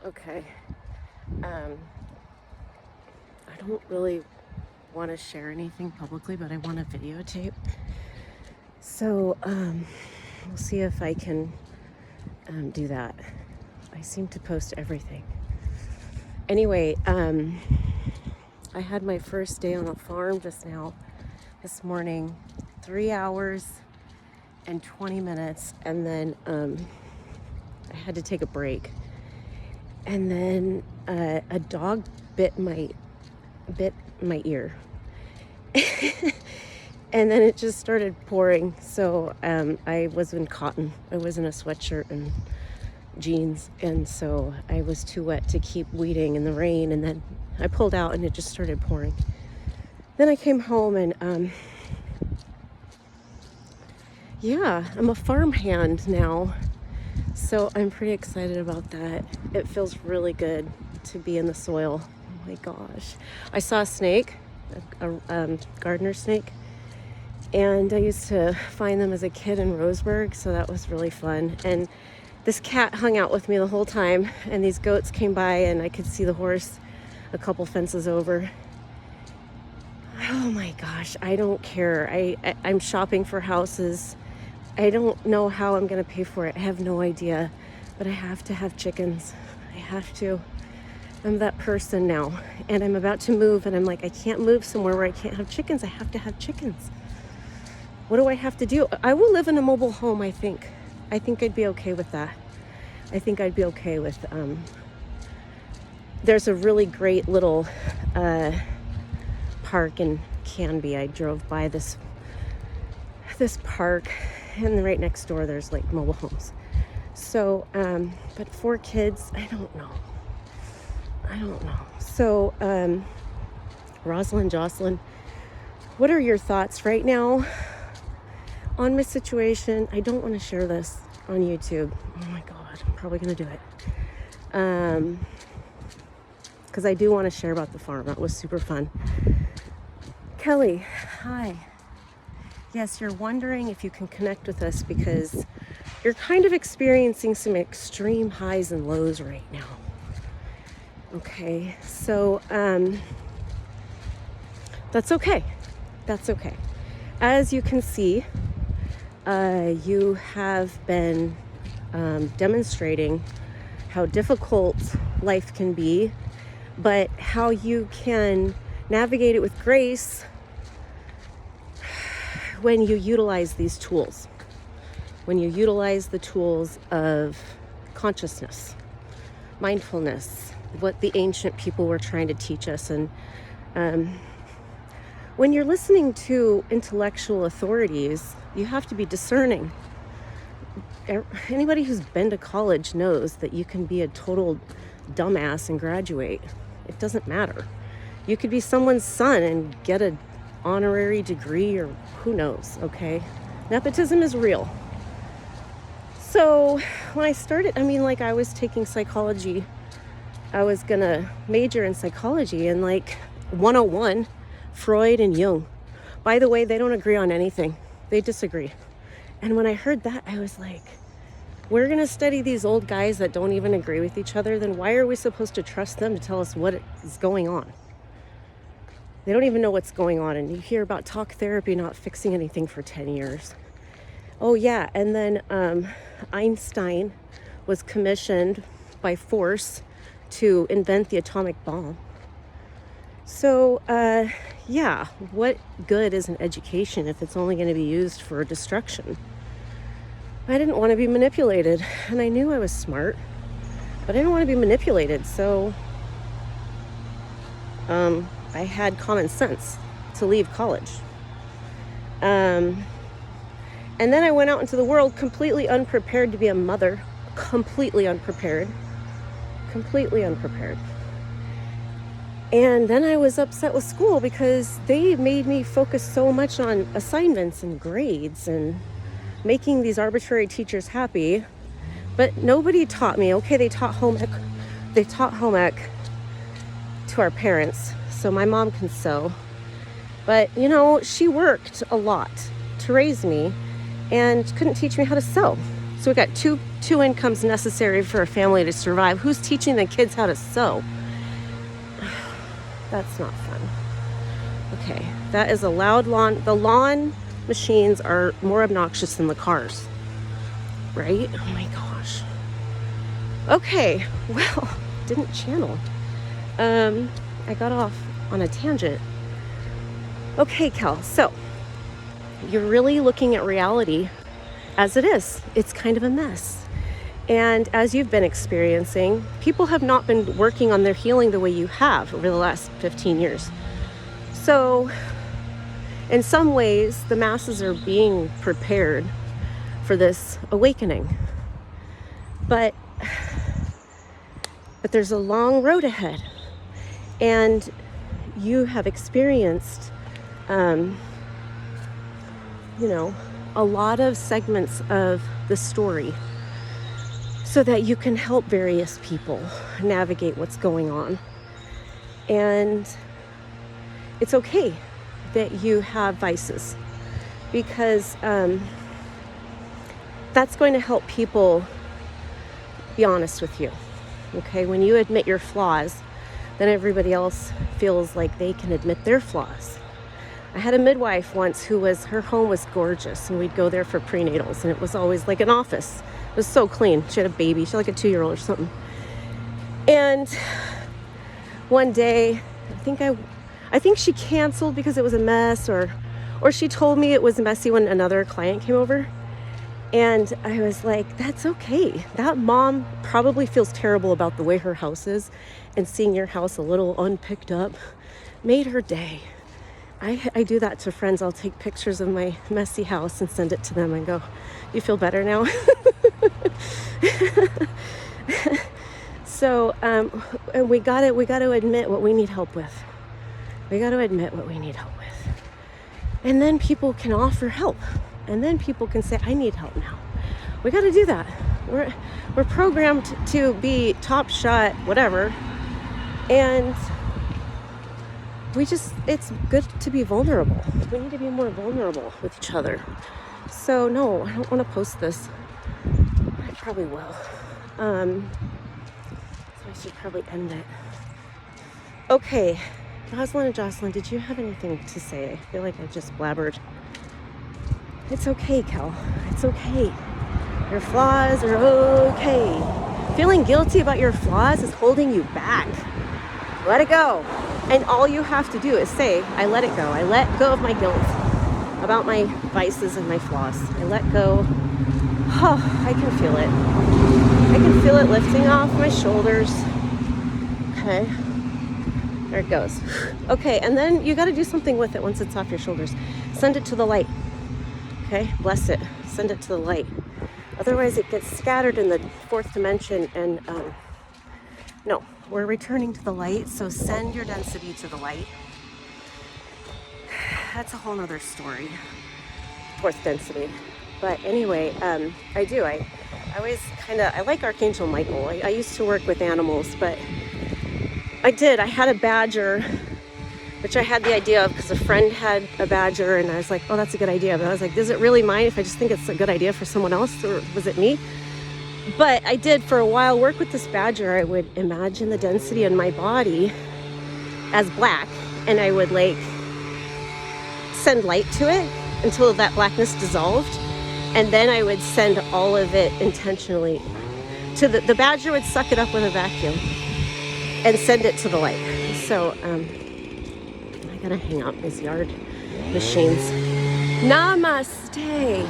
Okay. I don't really want to share anything publicly, but I want to videotape. So, we'll see if I can do that. I seem to post everything. Anyway, I had my first day on a farm just now, this morning, 3 hours and 20 minutes, and then I had to take a break. And then a dog bit my ear. And then it just started pouring. So I was in cotton. I was in a sweatshirt and jeans. And so I was too wet to keep weeding in the rain. And then I pulled out and it just started pouring. Then I came home and yeah, I'm a farmhand now. So I'm pretty excited about that. It feels really good to be in the soil. Oh my gosh. I saw a snake, a gardener snake, and I used to find them as a kid in Roseburg, so that was really fun. And this cat hung out with me the whole time, and these goats came by and I could see the horse a couple fences over. Oh my gosh, I don't care. I'm shopping for houses. I don't know how I'm going to pay for it. I have no idea. But I have to have chickens. I have to. I'm that person now. And I'm about to move and I'm like, I can't move somewhere where I can't have chickens. I have to have chickens. What do I have to do? I will live in a mobile home, I think. I think I'd be okay with that. I think I'd be okay with... there's a really great little park in Canby. I drove by this park. And right next door, there's like mobile homes. So, but 4 kids, I don't know. So, Rosalind, Jocelyn, what are your thoughts right now on my situation? I don't want to share this on YouTube. Oh my God, I'm probably going to do it. Because I do want to share about the farm. That was super fun. Kelly, hi. Yes, you're wondering if you can connect with us because you're kind of experiencing some extreme highs and lows right now. Okay, so that's okay. That's okay. As you can see, you have been demonstrating how difficult life can be, but how you can navigate it with grace when you utilize these tools, when you utilize the tools of consciousness, mindfulness, what the ancient people were trying to teach us. And when you're listening to intellectual authorities, you have to be discerning. Anybody who's been to college knows that you can be a total dumbass and graduate. It doesn't matter. You could be someone's son and get an honorary degree, or who knows, okay? Nepotism is real. So when I started, I was taking psychology. I was gonna major in psychology, and 101, Freud and Jung. By the way, they don't agree on anything. They disagree. And when I heard that, I was like, we're gonna study these old guys that don't even agree with each other, then why are we supposed to trust them to tell us what is going on? They don't even know what's going on. And you hear about talk therapy not fixing anything for 10 years. Oh yeah, and then Einstein was commissioned by force to invent the atomic bomb. So yeah, what good is an education if it's only going to be used for destruction? I didn't want to be manipulated, and I knew I was smart, but I didn't want to be manipulated, so I had common sense to leave college. And then I went out into the world completely unprepared to be a mother, completely unprepared. And then I was upset with school because they made me focus so much on assignments and grades and making these arbitrary teachers happy. But nobody taught me. Okay, they taught home ec. They taught home ec to our parents, so my mom can sew. But, she worked a lot to raise me and couldn't teach me how to sew. So we got two incomes necessary for a family to survive. Who's teaching the kids how to sew? That's not fun. Okay, that is a loud lawn. The lawn machines are more obnoxious than the cars, right? Oh my gosh. Okay, well, didn't channel. I got off on a tangent. Okay, Cal, so you're really looking at reality as it is. It's kind of a mess. And as you've been experiencing, people have not been working on their healing the way you have over the last 15 years. So in some ways, the masses are being prepared for this awakening. But there's a long road ahead. And you have experienced, a lot of segments of the story so that you can help various people navigate what's going on. And it's okay that you have vices, because that's going to help people be honest with you. Okay, when you admit your flaws, then everybody else feels like they can admit their flaws. I had a midwife once her home was gorgeous, and we'd go there for prenatals, and it was always like an office. It was so clean. She had a baby. She had like a 2-year-old or something. And one day, I think she canceled because it was a mess, or she told me it was messy when another client came over. And I was like, that's okay. That mom probably feels terrible about the way her house is, and seeing your house a little unpicked up made her day. I do that to friends. I'll take pictures of my messy house and send it to them and go, you feel better now? So we got to admit what we need help with. We got to admit what we need help with. And then people can offer help. And then people can say, I need help now. We got to do that. We're programmed to be top shot, whatever. And it's good to be vulnerable. We need to be more vulnerable with each other. So no, I don't want to post this. I probably will. So I should probably end it. Okay, Rosalind and Jocelyn, did you have anything to say? I feel like I just blabbered. It's okay, Kel. It's okay. Your flaws are okay. Feeling guilty about your flaws is holding you back. Let it go. And all you have to do is say, I let it go. I let go of my guilt about my vices and my flaws. I let go. Oh, I can feel it. I can feel it lifting off my shoulders. Okay. There it goes. Okay, and then you got to do something with it once it's off your shoulders. Send it to the light. Okay, bless it. Send it to the light. Otherwise, it gets scattered in the fourth dimension, and no, we're returning to the light. So send your density to the light. That's a whole nother story. Fourth density. But anyway, I do. I always I like Archangel Michael. I used to work with animals, but I had a badger, which I had the idea of because a friend had a badger, and I was like, oh, that's a good idea. But I was like, is it really mine if I just think it's a good idea for someone else, or was it me? But I did for a while work with this badger. I would imagine the density in my body as black, and I would send light to it until that blackness dissolved, and then I would send all of it intentionally to the badger would suck it up with a vacuum and send it to the light. So I gotta hang out these yard machines. Namaste.